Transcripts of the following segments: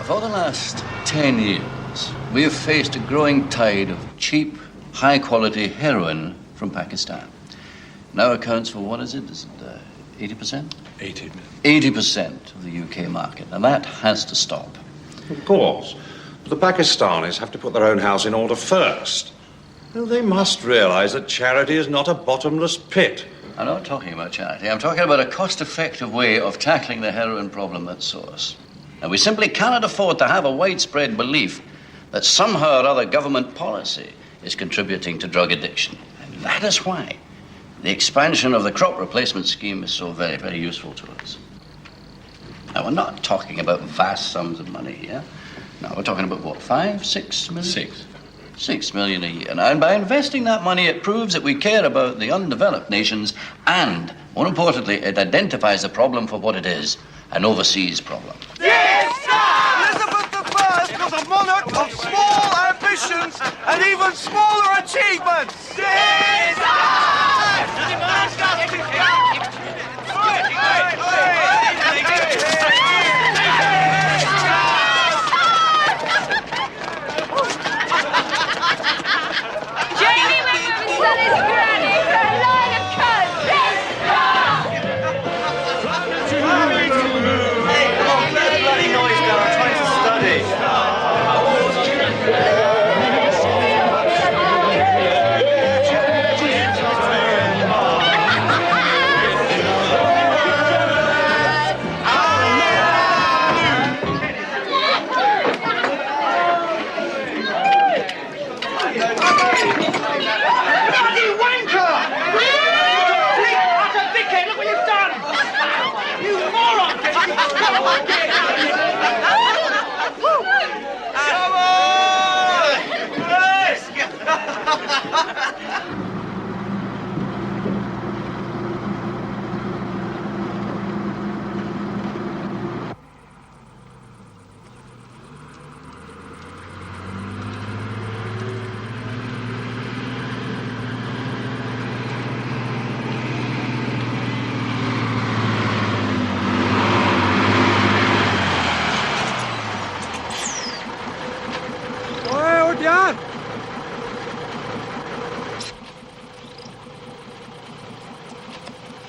For the last 10 years, we have faced a growing tide of cheap, high-quality heroin from Pakistan. Now accounts for, what is it? Is it 80%? 80%. 80% of the UK market. And that has to stop. Of course. But the Pakistanis have to put their own house in order first. Well, they must realize that charity is not a bottomless pit. I'm not talking about charity. I'm talking about a cost-effective way of tackling the heroin problem at source. And we simply cannot afford to have a widespread belief that somehow or other government policy is contributing to drug addiction. And that is why the expansion of the crop replacement scheme is so very, very useful to us. Now, we're not talking about vast sums of money here. No, we're talking about, what, 5, 6 million? 6. 6 million a year. Now, and by investing that money, it proves that we care about the undeveloped nations, and, more importantly, it identifies the problem for what it is, an overseas problem. Yes, sir! Elizabeth I was a monarch of small ambitions and even smaller achievements. Yes,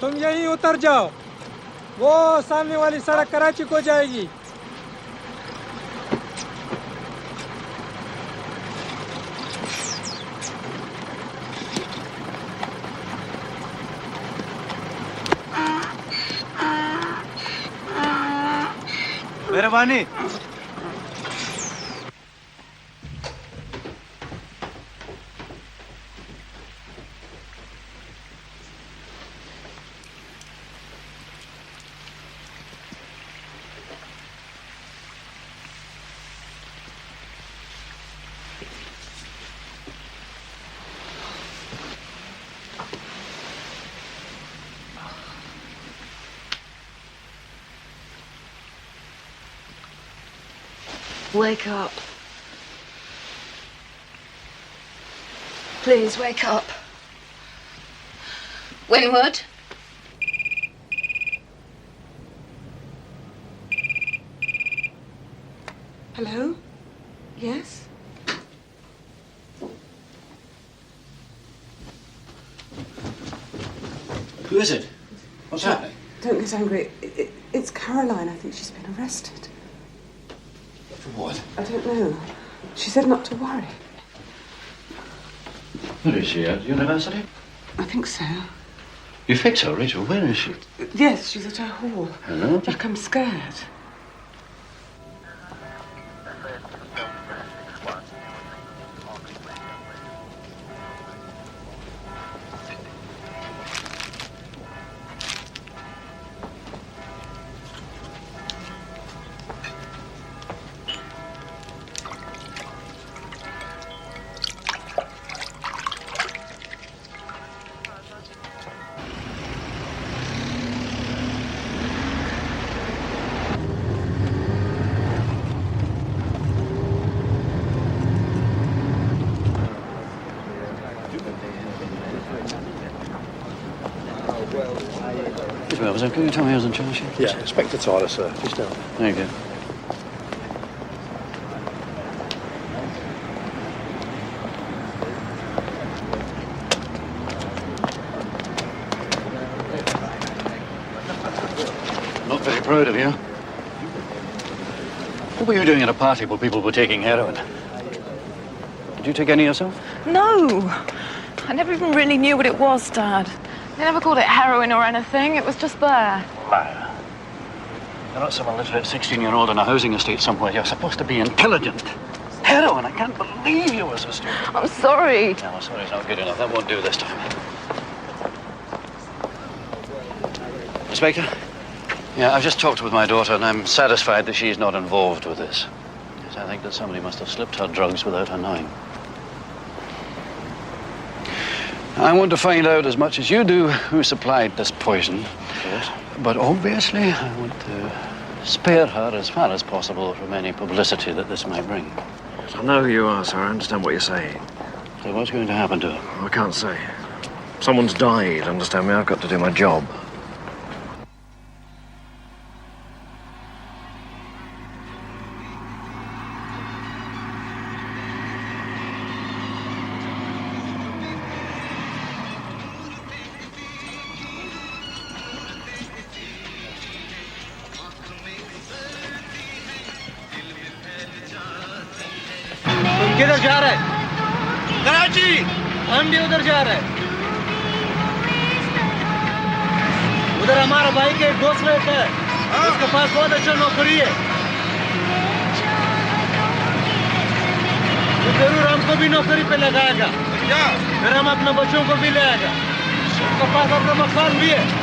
तुम यहीं उतर जाओ वो सामने वाली सड़क कराची को जाएगी मेहरबानी Wake up. Please, wake up. Winwood? Hello? Yes? Who is it? What's happening? Don't get angry. It's Caroline. I think she's been arrested. For what? I don't know. She said not to worry. Where is she? At university? I think so. You think so, Rachel? Where is she? Yes, she's at her hall. Hello? Jack, I'm scared. Can you tell me who's in charge here? Yeah, Inspector Tyler, sir. Just down. There you go. not very proud of you. What were you doing at a party while people were taking heroin? Did you take any yourself? No. I never even really knew what it was, Dad. They never called it heroin or anything. It was just there. Liar. You're not some illiterate 16-year-old in a housing estate somewhere. You're supposed to be intelligent. Heroin, I can't believe you were so stupid. I'm sorry. No, sorry's not good enough. That won't do this time. Inspector? Yeah, I've just talked with my daughter, and I'm satisfied that she's not involved with this. Yes, I think that somebody must have slipped her drugs without her knowing. I want to find out as much as you do who supplied this poison. Yes. But obviously, I want to spare her as far as possible from any publicity that this might bring. Yes, I know who you are, sir. I understand what you're saying. So what's going to happen to her? I can't say. Someone's died, understand me? I've got to do my job. किधर जा रहा है? कराची। हम भी उधर जा रहे हैं। उधर हमारा भाई के एक दोस्त रहता है। उसके पास बहुत अच्छा नौकरी है। वो जरूर हमको भी नौकरी पे लगाएगा। फिर हम अपने बच्चों को भी ले आएगा। उसके पास अपना मकान भी है।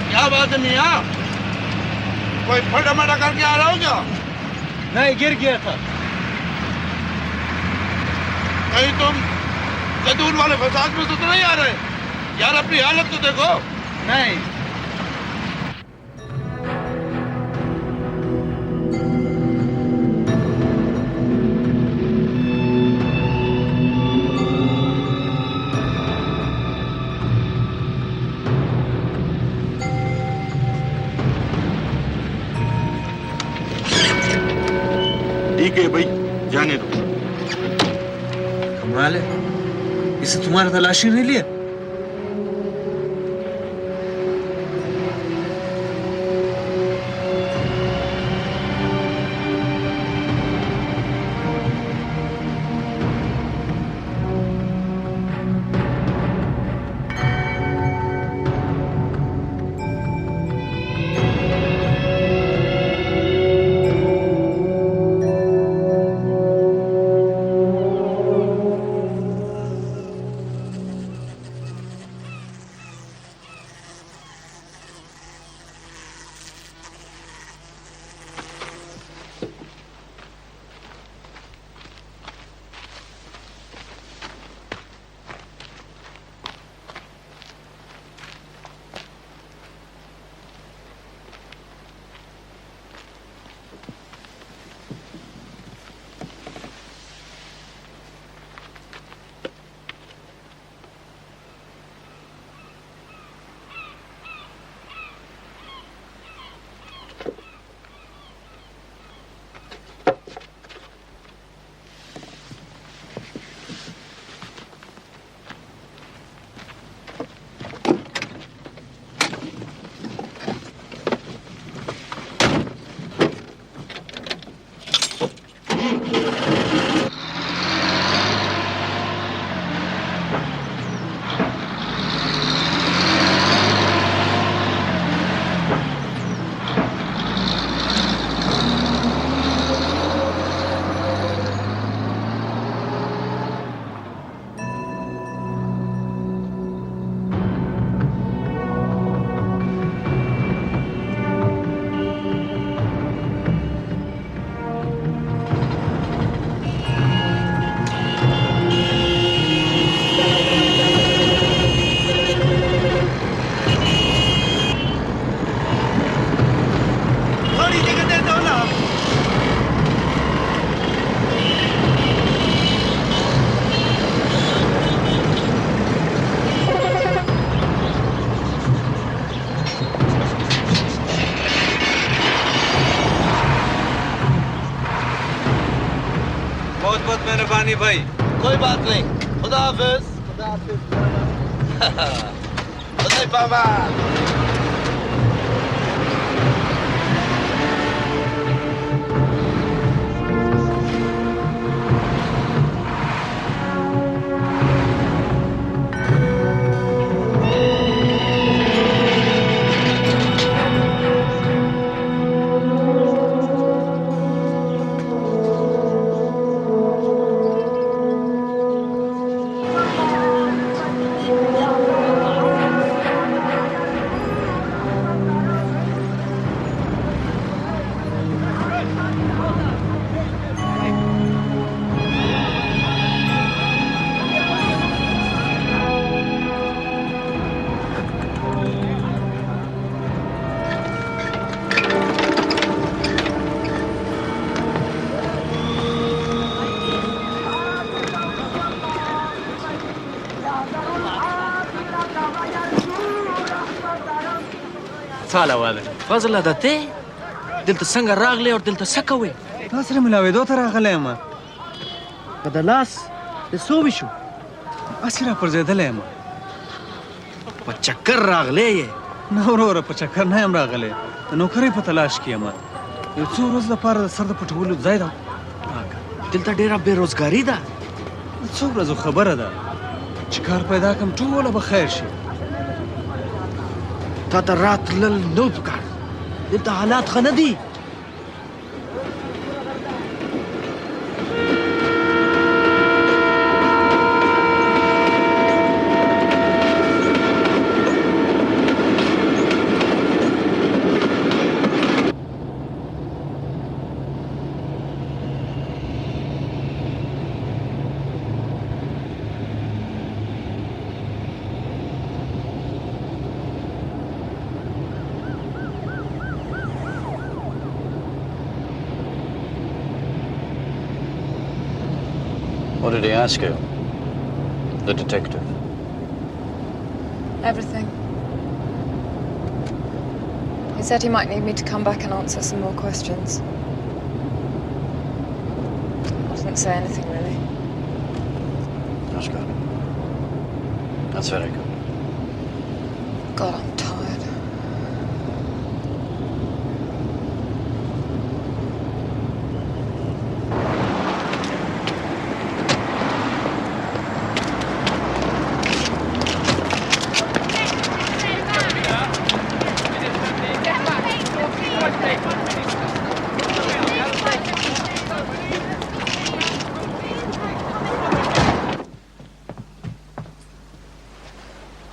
क्या बात है मियाँ? कोई फटाफटा करके आ रहा हो क्या? नहीं, गिर गया था। कहीं तुम कदून वाले फसाद में तो नहीं आ रहे? यार अपनी हालत तो देखो। नहीं। ठीक है भाई, जाने दो। कमाल है, इसे तुम्हारा तलाशी नहीं लिया? बहुत मेहरबानी भाई कोई बात नहीं खुदा हाफिज खुदा पामा ساله واده فضل ده ته دلته څنګه راغلی او دلته څه کوي تا سره ملاوېدو ته راغلی یم په د لاس د څه وشو هسې را پرځېدلی یم په چکر راغلی یې نه وروره په چکر نه یم راغلی د نوکرۍ په تلاش کې یم یو څو ورځو لپاره د سر د پټولو ځای ده دلته ډېره بېروزګاري ده د څو ورځو خبره ده چې کار پیدا کړم ټوله به خیر شي تا ته راتلل نه پکار دلته حالات ښه نه دي What did he ask you? The detective. Everything. He said he might need me to come back and answer some more questions. I didn't say anything, really. That's good. That's very good. God, I'm tired.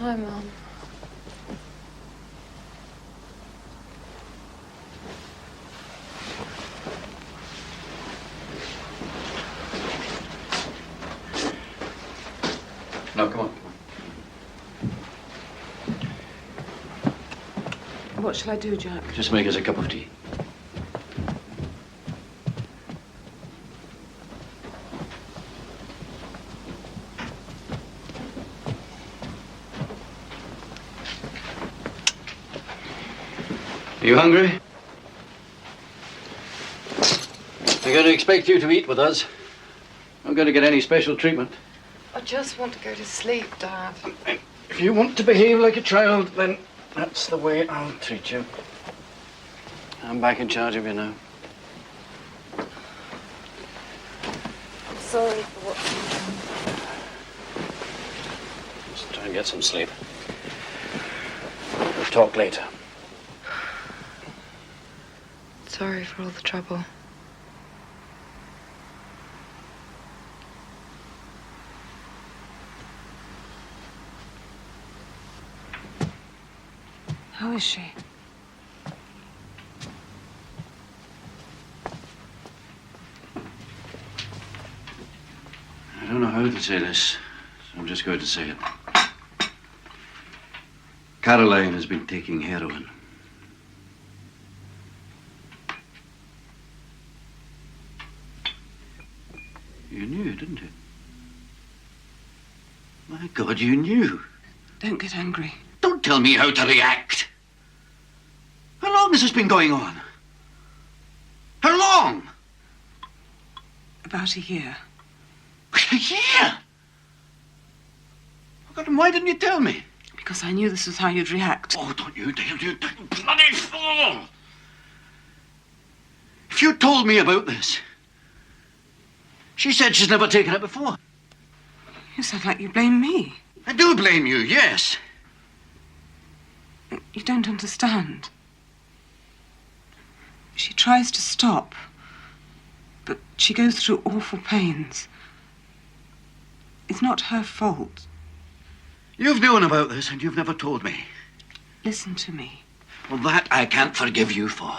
Hi, Mum. No, come on. What shall I do, Jack? Just make us a cup of tea. Are you hungry? I'm going to expect you to eat with us. I'm going to get any special treatment. I just want to go to sleep, Dad. If you want to behave like a child, then that's the way I'll treat you. I'm back in charge of you now. I'm sorry for what you've done. Just try and get some sleep. We'll talk later. Sorry for all the trouble. How is she? I don't know how to say this, so I'm just going to say it. Caroline has been taking heroin. You knew, didn't you? My God, you knew. Don't get angry. Don't tell me how to react. How long has this been going on? How long? About a year. Yeah. God, and why didn't you tell me? Because I knew this was how you'd react. Oh, don't you dare, you bloody fool! If you told me about this, she said she's never taken it before. You sound like you blame me. I do blame you, yes. You don't understand. She tries to stop, but she goes through awful pains. It's not her fault. You've known about this and you've never told me. Listen to me. Well, that I can't forgive you for.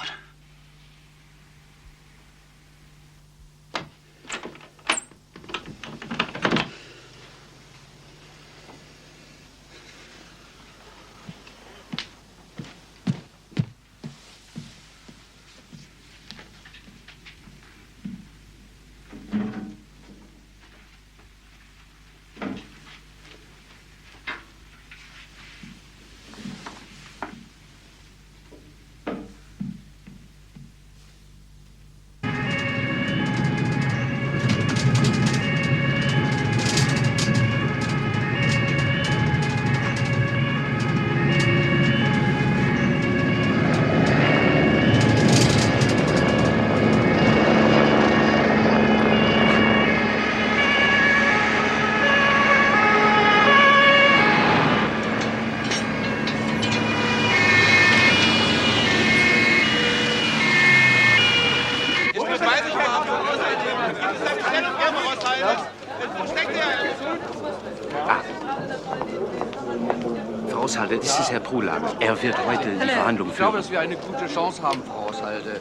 Haushalter, das ist Herr Prula. Er wird heute die Verhandlung führen. Ich glaube, dass wir eine gute Chance haben, Frau Haushalter.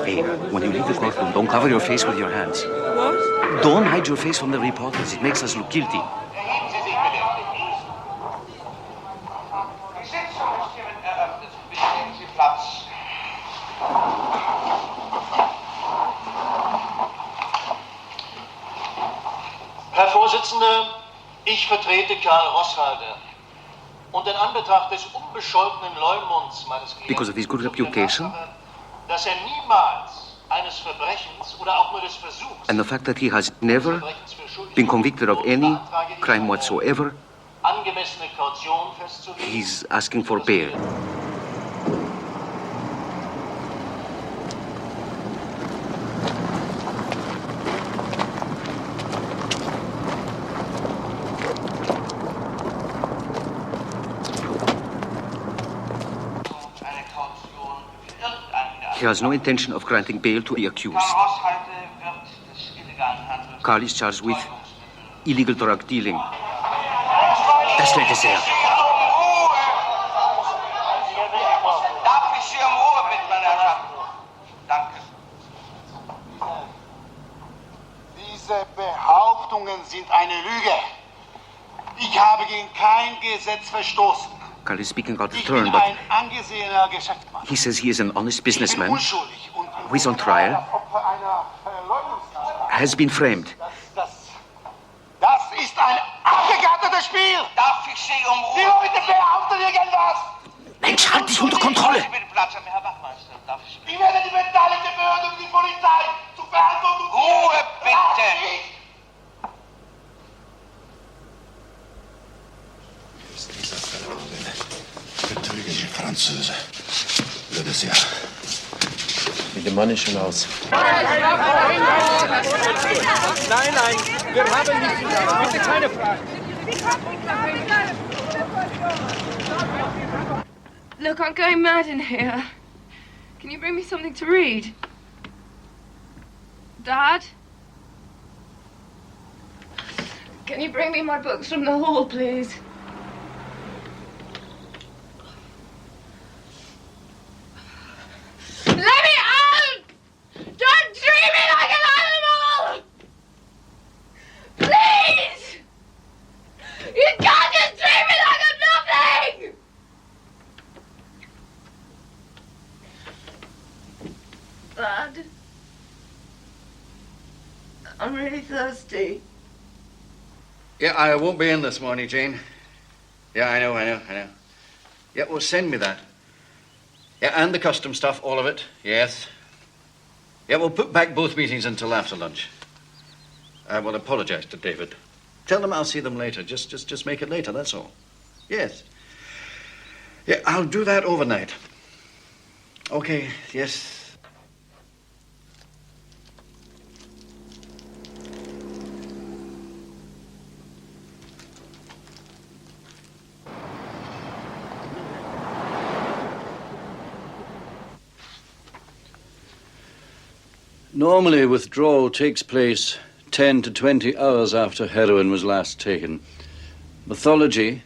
Hey, when you leave the courtroom, don't cover your face with your hands. What? Don't hide your face from the reporters. It makes us look guilty. Erheben Sie sich bitte. Die Sitzung ist hiermit eröffnet. Bitte nehmen Sie Platz. Herr Vorsitzender, ich vertrete Karl Rosshalder. Und in Anbetracht des unbescholtenen Leumunds meines Klienten, Because of his good reputation, dass niemals eines Verbrechens oder auch nur des Versuchs, and the fact that he has never been convicted of any crime whatsoever, angemessene Kaution festzulegen. he's asking for bail. He has no intention of granting bail to the accused. Karl is charged with illegal drug dealing. Das lädt es her. Darf ich Sie um Ruhe bitten, meine Herrschaften? Danke. Diese Behauptungen sind eine Lüge. Ich habe gegen kein Gesetz verstoßen. Karl is speaking out of Ich turn, bin but ein angesehener Geschäftsmann. he says he is an honest businessman Unschuldig und who is on trial, Opfer einer Verleumdungstat. has been framed. Das ist ein abgekartetes Spiel. Darf ich Sie um Ruhe? Die Leute behaupten irgendwas. Mensch, halt dich unter Kontrolle! Sie bitte Platz haben, Herr Wachmeister. Darf ich Ich werde die beteiligten Behörden und die Polizei zur Verantwortung ziehen. Ruhe, bitte! Betrügerische Französe. Blödes Jahr. Mit dem Mann ist schon aus. Nein, wir haben nicht zusammen. Bitte keine Fragen. Look, I'm going mad in here. Can you bring me something to read? Dad? Can you bring me my books from the hall, please? Let me out! Don't treat me like an animal! Please! You can't just treat me like I'm nothing! Dad? I'm really thirsty. Yeah, I won't be in this morning, Jane. Yeah, I know. Yeah, well, send me that. Yeah, and the custom stuff, all of it, yes. Yeah, we'll put back both meetings until after lunch. Well, apologize to David. Tell them I'll see them later. Just make it later, that's all. Yes. Yeah, I'll do that overnight. Okay, yes. Normally, withdrawal takes place 10 to 20 hours after heroin was last taken. Mythology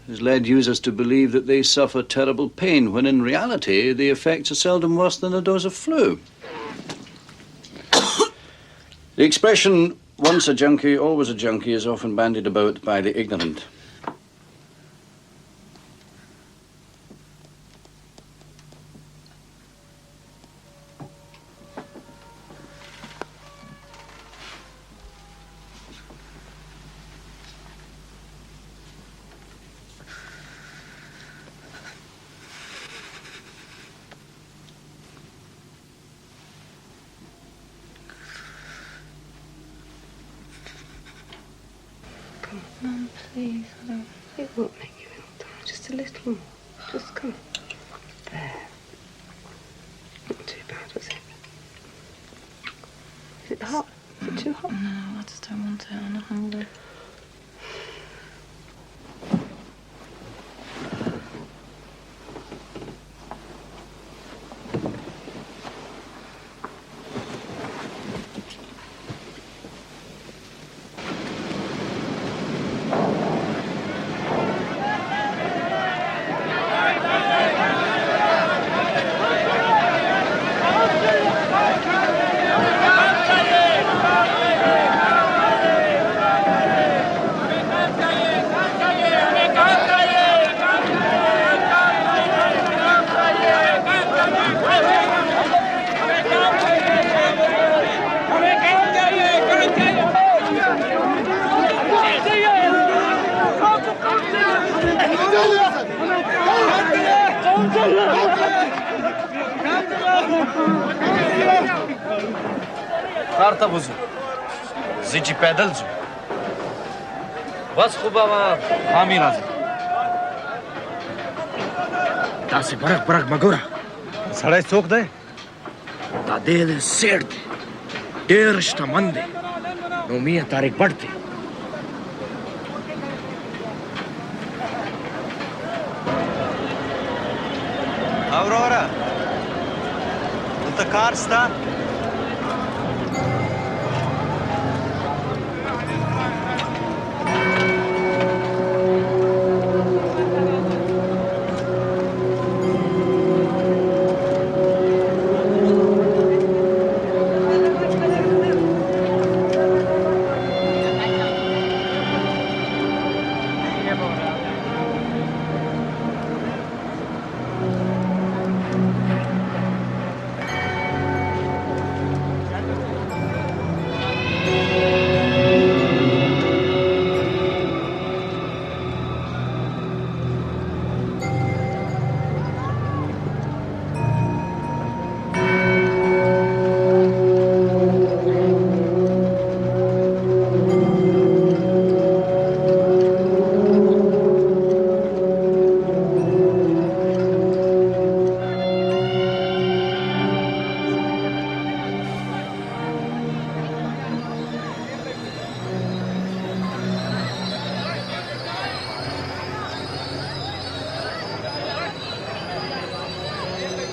has led users to believe that they suffer terrible pain, when in reality, the effects are seldom worse than a dose of flu. The expression, once a junkie, always a junkie, is often bandied about by the ignorant. Mum, please. It won't make you ill, darling. Just a little more. Just come. There. Not too bad, was it? Is it hot? Is it too hot? No, I just don't want it. I'm not hungry. Karta buzu. Zici pedal zu. Bas khubama hamira. Tasi barak magura. Sarai sok de. Ta dele serde. Dershta mande. No mia tarik badte. Aurora. The car stop.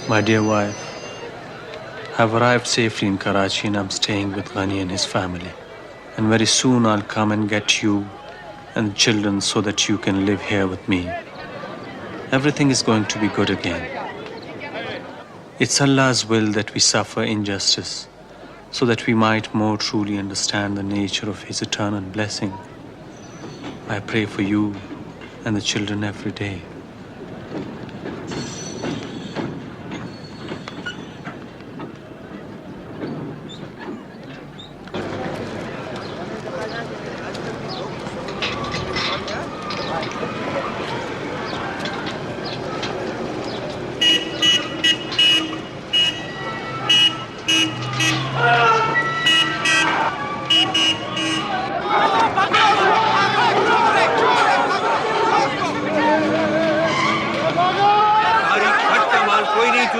My dear wife, I've arrived safely in Karachi and I'm staying with Ghani and his family. And very soon I'll come and get you and the children so that you can live here with me. Everything is going to be good again. It's Allah's will that we suffer injustice so that we might more truly understand the nature of His eternal blessing. I pray for you and the children every day.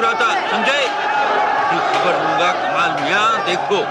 लौटा समझे की खबर लूंगा कमाल मियां देखो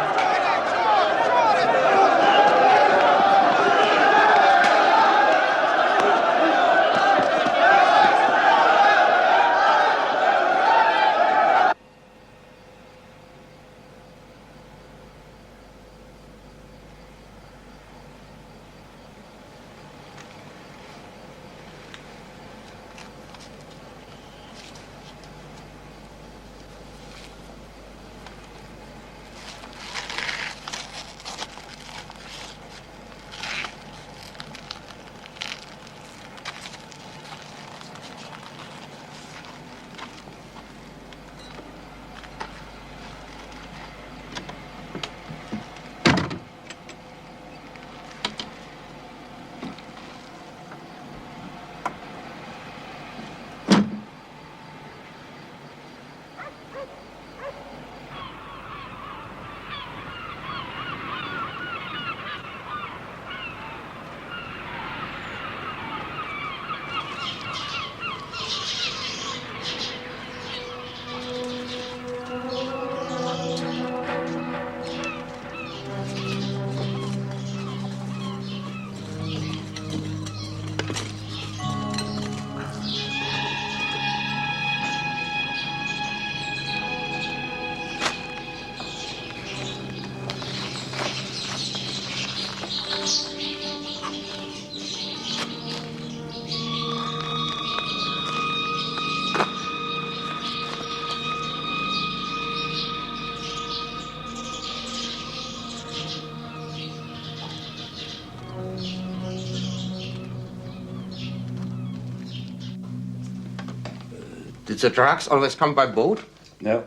Did the drugs always come by boat? No.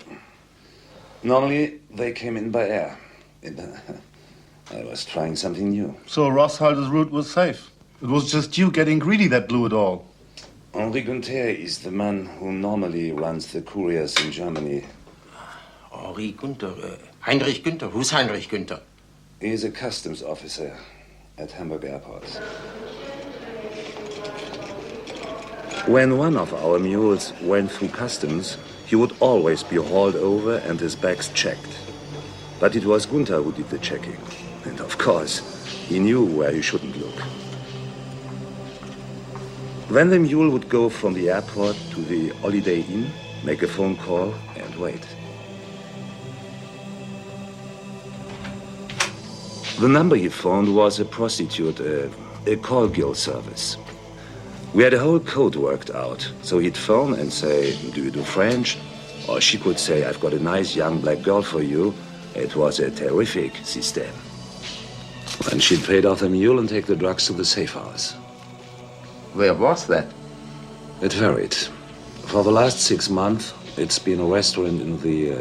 Normally, they came in by air. I was trying something new. So Rosshalder's route was safe. It was just you getting greedy that blew it all. Henri Gunther is the man who normally runs the couriers in Germany. Henri Gunther? Heinrich Günther? Who's Heinrich Günther? He is a customs officer at Hamburg Airport. When one of our mules went through customs, he would always be hauled over and his bags checked. But it was Gunther who did the checking. And of course, he knew where he shouldn't look. Then the mule would go from the airport to the Holiday Inn, make a phone call, and wait. The number he phoned was a prostitute, a call girl service. We had a whole code worked out, so he'd phone and say, "Do you do French?" Or she could say, "I've got a nice young black girl for you." It was a terrific system. And she'd paid off the mule and take the drugs to the safe house. Where was that? It varied. For the last 6 months, it's been a restaurant in the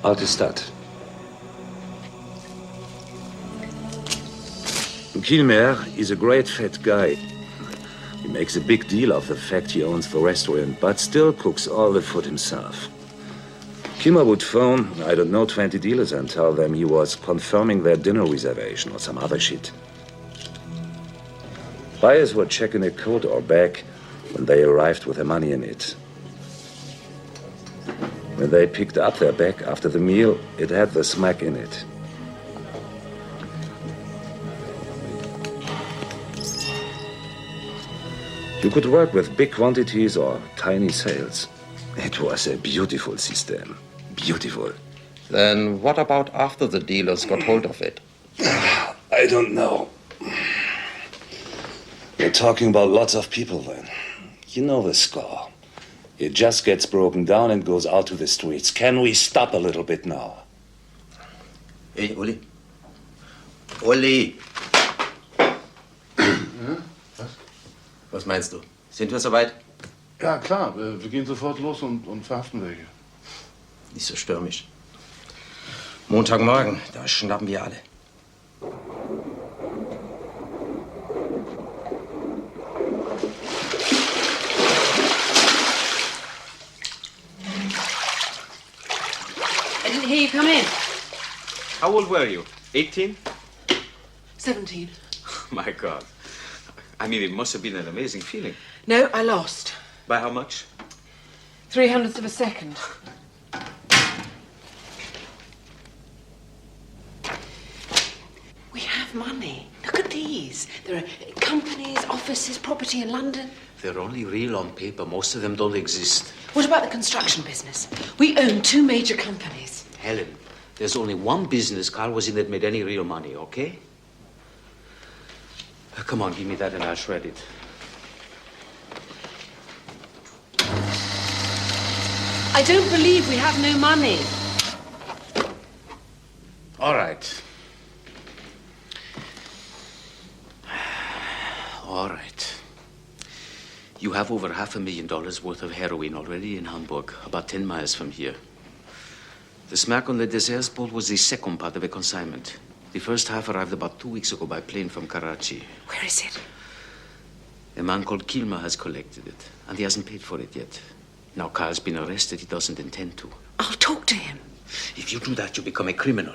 Alte Stadt. Kilmer is a great fat guy. He makes a big deal of the fact he owns the restaurant, but still cooks all the food himself. Kilmer would phone, 20 dealers and tell them he was confirming their dinner reservation or some other shit. Buyers were checking a coat or bag when they arrived with the money in it. When they picked up their bag after the meal, it had the smack in it. You could work with big quantities or tiny sales. It was a beautiful system. Beautiful. Then what about after the dealers got hold of it? I don't know. We're talking about lots of people then. You know the score. It just gets broken down and goes out to the streets. Can we stop a little bit now? Hey, Uli. Uli! Was meinst du? Sind wir soweit? Ja, klar. Wir gehen sofort los und verhaften welche. Nicht so stürmisch. Montagmorgen, da schnappen wir alle. I didn't hear you come in. How old were you? 18? 17. My God. I mean, it must have been an amazing feeling. No, I lost. By how much? 0.03 of a second. have money. Look at these. There are companies, offices, property in London. They're only real on paper. Most of them don't exist. What about the construction business? We own 2 major companies. Helen, there's only one business Carl was in that made any real money, okay? Come on, give me that and I'll shred it. I don't believe we have no money. All right. All right. You have over $500,000 worth of heroin already in Hamburg, about 10 miles from here. The smack on the Deserts boat was the second part of a consignment. The first half arrived about 2 weeks ago by plane from Karachi. Where is it? A man called Kilmer has collected it, and he hasn't paid for it yet. Now Carl's been arrested. He doesn't intend to. I'll talk to him. If you do that, you become a criminal.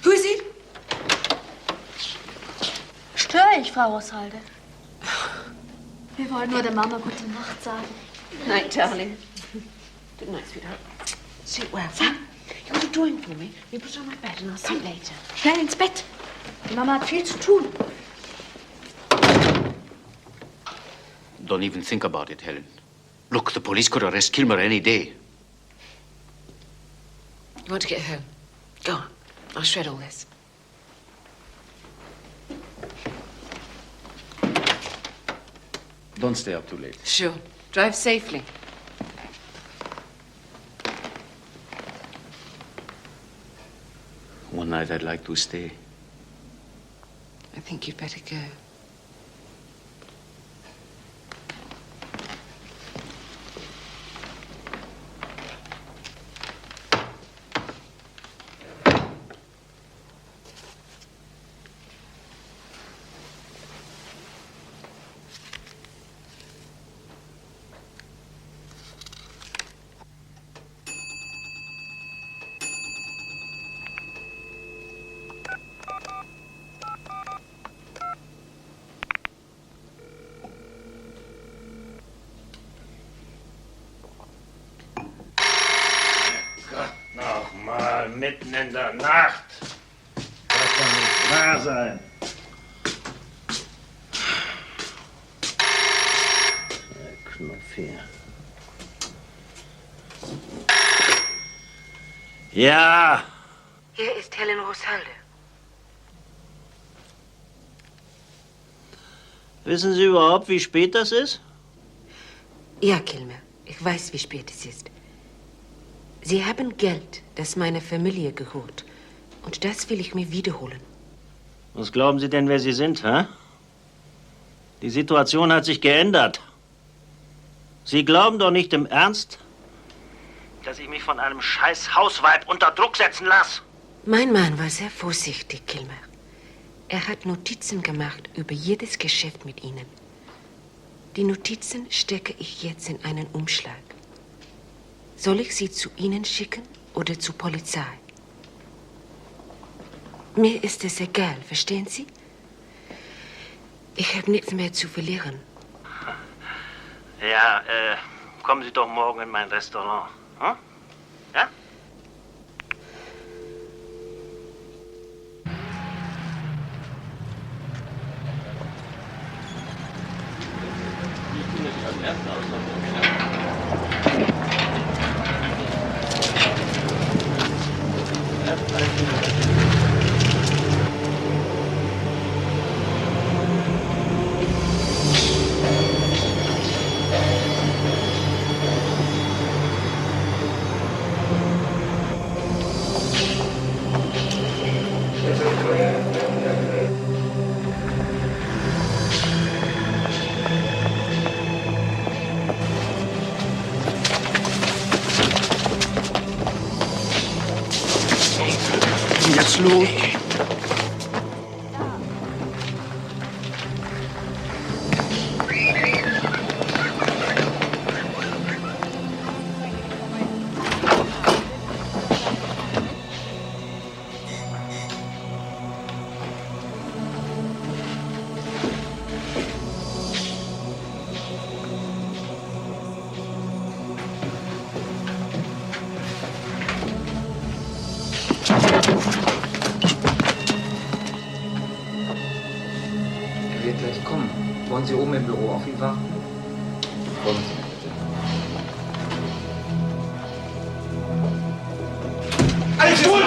Who is it? Störe ich, Frau Rosshalde? Wir wollen nur der Mama gute Nacht sagen. Night, darling. Good night, sweetheart. Sleep well. Sam, you got a drawing for me? You put it on my bed and I'll see it later. Schnell ins Bett. Die Mama hat viel zu tun. Don't even think about it, Helen. Look, the police could arrest Kilmer any day. You want to get home? Go on. I'll shred all this. Don't stay up too late. Sure. Drive safely. One night I'd like to stay. I think you'd better go. Mitten in der Nacht. Das kann nicht wahr sein. Der Knopf hier. Ja. Hier ist Helen Rosshalde. Wissen Sie überhaupt, wie spät das ist? Ja, Kilmer. Ich weiß, wie spät es ist. Sie haben Geld, das meiner Familie gehört. Und das will ich mir wiederholen. Was glauben Sie denn, wer Sie sind, hä? Die Situation hat sich geändert. Sie glauben doch nicht im Ernst, dass ich mich von einem scheiß Hausweib unter Druck setzen lasse? Mein Mann war sehr vorsichtig, Kilmer. Er hat Notizen gemacht über jedes Geschäft mit Ihnen. Die Notizen stecke ich jetzt in einen Umschlag. Soll ich sie zu Ihnen schicken oder zur Polizei? Mir ist es egal, verstehen Sie? Ich habe nichts mehr zu verlieren. Ja, kommen Sie doch morgen in mein Restaurant. Hm? Ja? Jetzt los. Wollen Sie oben im Büro auf ihn warten? Kommen Sie. Alles ruhig!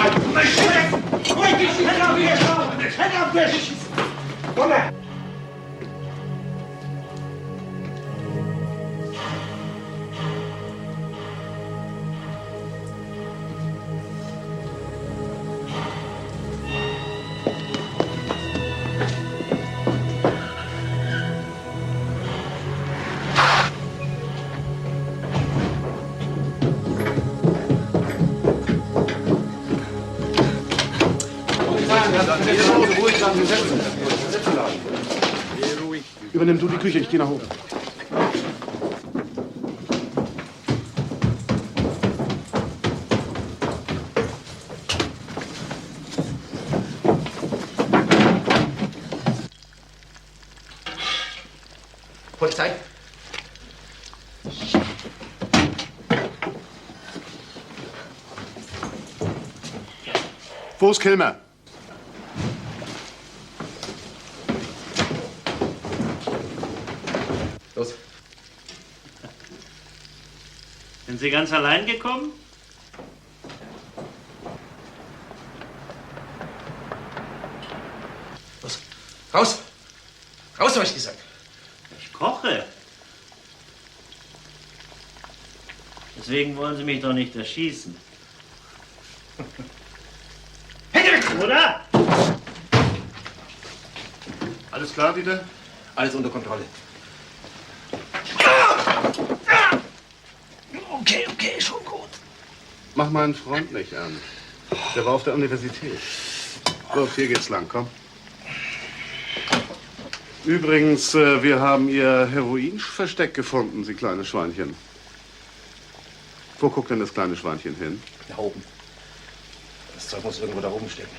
Übernimm du die Küche, ich gehe nach oben. Polizei? Wo ist Kilmer? Los. Sind Sie ganz allein gekommen? Los. Raus! Raus, habe ich gesagt. Ich koche. Deswegen wollen Sie mich doch nicht erschießen. Hände weg! Oder? Alles klar, Dieter? Alles unter Kontrolle. Okay, schon gut. Mach meinen Freund nicht an. Der war auf der Universität. Los, hier geht's lang, komm. Übrigens, wir haben Ihr Heroinversteck gefunden, Sie kleines Schweinchen. Wo guckt denn das kleine Schweinchen hin? Da oben. Das Zeug muss irgendwo da oben stecken.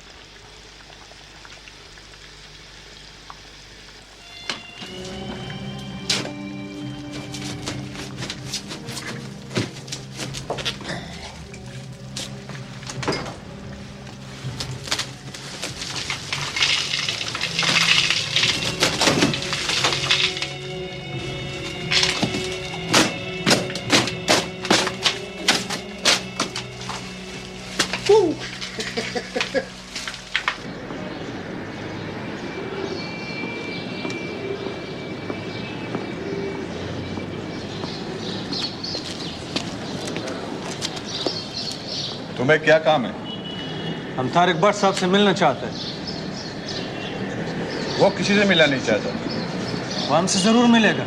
तुम्हें क्या काम है? हम तारिक भट्ट साहब से मिलना चाहते हैं। वो किसी से मिलना नहीं चाहता। वो हमसे जरूर मिलेगा।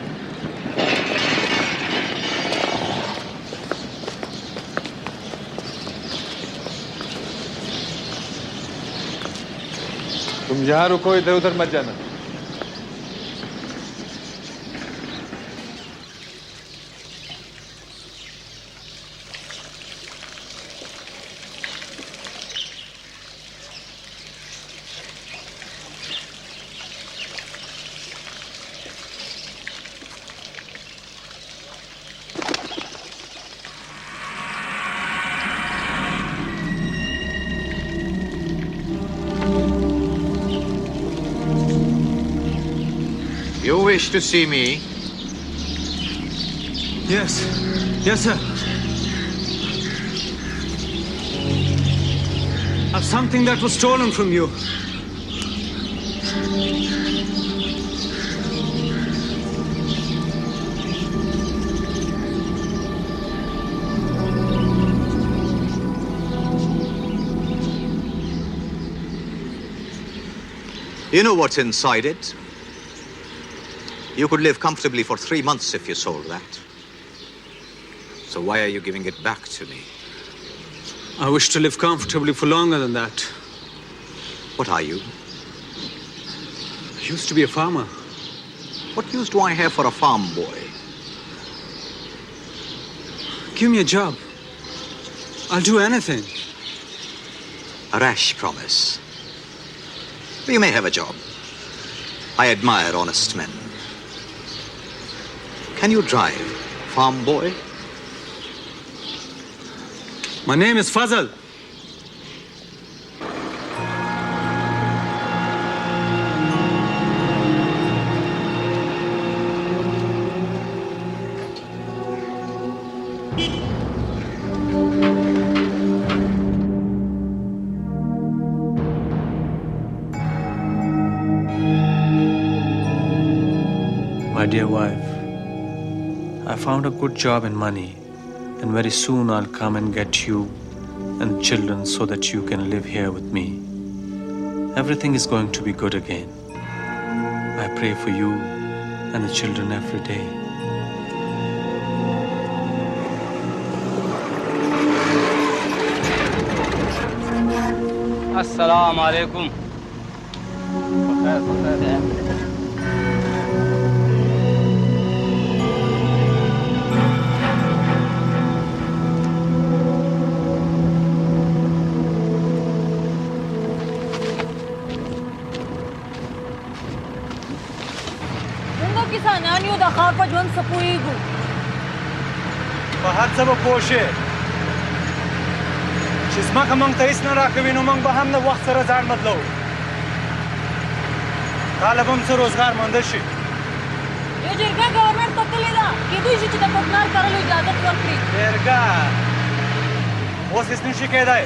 तुम यहाँ रुको, इधर उधर मत जाना। You wish to see me? Yes. Yes, sir. I've something that was stolen from you. You know what's inside it? You could live comfortably for 3 months if you sold that. So why are you giving it back to me? I wish to live comfortably for longer than that. What are you? I used to be a farmer. What use do I have for a farm boy? Give me a job. I'll do anything. A rash promise. You may have a job. I admire honest men. Can you drive, farm boy? My name is Fazal. My dear wife, I found a good job and money, and very soon I'll come and get you and children so that you can live here with me. Everything is going to be good again. I pray for you and the children every day. Assalamu alaikum. کسانانیو د ښار په ژوند څه پوهېږو په هر څه به پوه شې چې ځمکه موږ ته هېڅ نه راکوي نو موږ به هم د وخت سره ځان بدلوو کاله به هم څه روزګار مونده شي یو جرګه ګورنمنټ ته تللې ده کېدای شي چې د کوکنار کرلو اجازت ورکړي جرګه اوس هېڅ نشي کېدی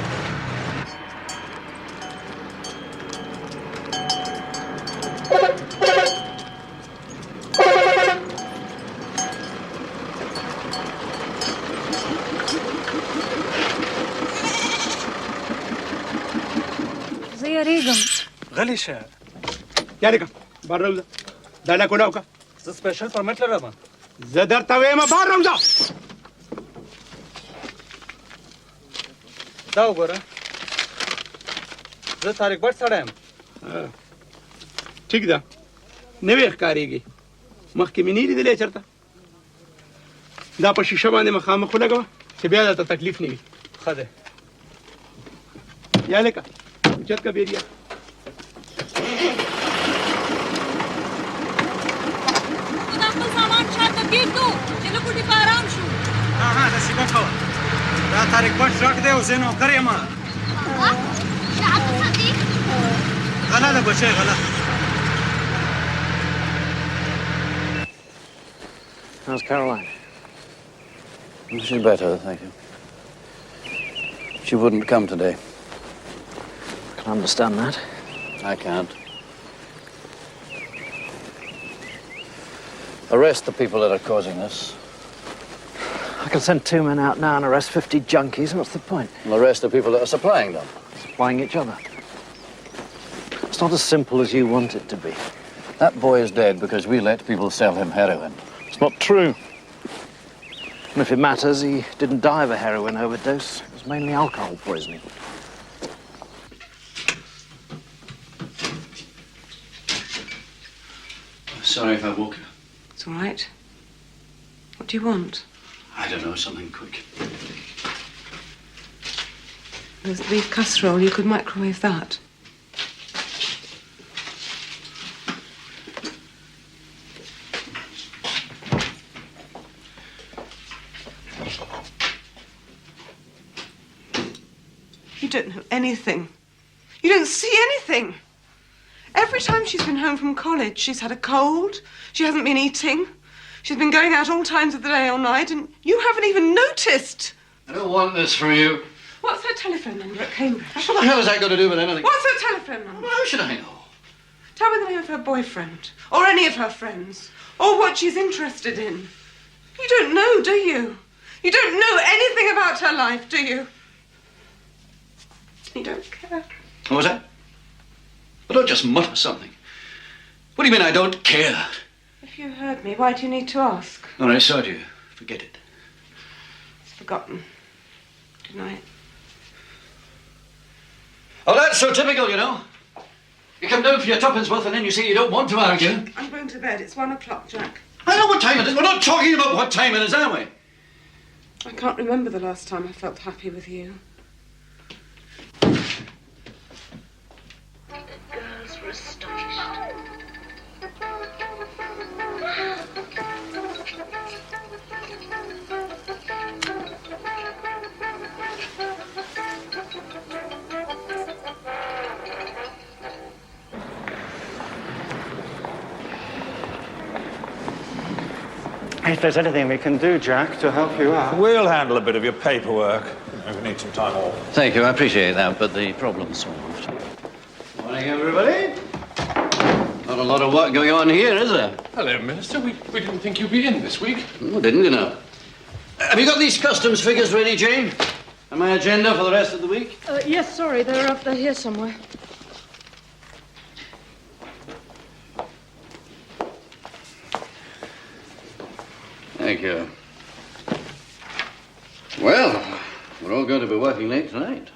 زه یېرېږم غلی شه یعنې که بار راوځه دا لا کولاو که زه سپیشل پرمټ لرم زه درته وایم بار راوځه دا وګوره زه طارق بټ سړی یم ټیک ده نوې ښکارېږي مخکې مې نه لیدلی چېرته دا په شیشه باندې مخامخ ولګوه چې بیا درته تکلیف نه وي ښه دی یا لکه اوچت که بیریا خو دا خپل سامان شاته کېږدو چې لږ وټې په ارام شو ها داسې مه کوه دا طارق بټ ډک دی او زه نوکر یم غله ده بچی غله How's Caroline? She's better, thank you. She wouldn't come today. I can understand that. I can't. Arrest the people that are causing this. I can send 2 men out now and arrest 50 junkies. What's the point? And arrest the people that are supplying them. Supplying each other. It's not as simple as you want it to be. That boy is dead because we let people sell him heroin. It's not true. And if it matters, he didn't die of a heroin overdose. It was mainly alcohol poisoning. Sorry if I woke you. It's all right. What do you want? I don't know, something quick. There's beef casserole. You could microwave that. You don't know anything. You don't see anything. Every time she's been home from college, she's had a cold. She hasn't been eating. She's been going out all times of the day or night, and you haven't even noticed. I don't want this from you. What's her telephone number at Cambridge? What the hell has that got to do with anything? What's her telephone number? Well, how should I know? Tell me the name of her boyfriend, or any of her friends, or what she's interested in. You don't know, do you? You don't know anything about her life, do you? You don't care. What was that? Well, don't just mutter something. What do you mean I don't care? If you heard me, why do you need to ask? All right, so do you. Forget it. It's forgotten. Good night. Oh, that's so typical, you know. You come down for your tuppence worth and then you say you don't want to argue. I'm going to bed. It's 1 o'clock, Jack. I know what time it is. We're not talking about what time it is, are we? I can't remember the last time I felt happy with you. The girls were astonished. If there's anything we can do, Jack, to help you out. We'll handle a bit of your paperwork. We need some time off. Thank you, I appreciate that, but the problem's solved. Morning, everybody. Not a lot of work going on here, is there? Hello, Minister. We didn't think you'd be in this week. Oh, didn't you know? Have you got these customs figures ready, Jane? And my agenda for the rest of the week? Yes, sorry, they're up there here somewhere. Thank you. Well, we're all going to be working late tonight.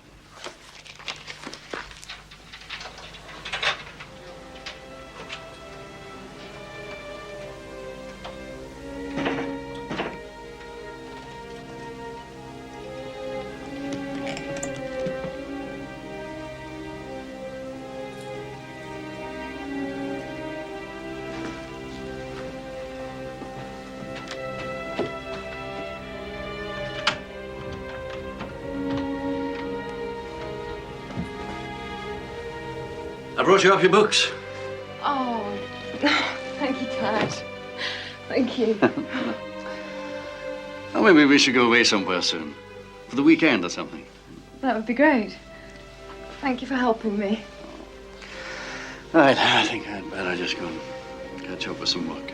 I brought you up your books. Oh, thank you, Dad. Thank you. Oh, maybe we should go away somewhere soon. For the weekend or something. That would be great. Thank you for helping me. Right, I think I'd better just go and catch up with some work.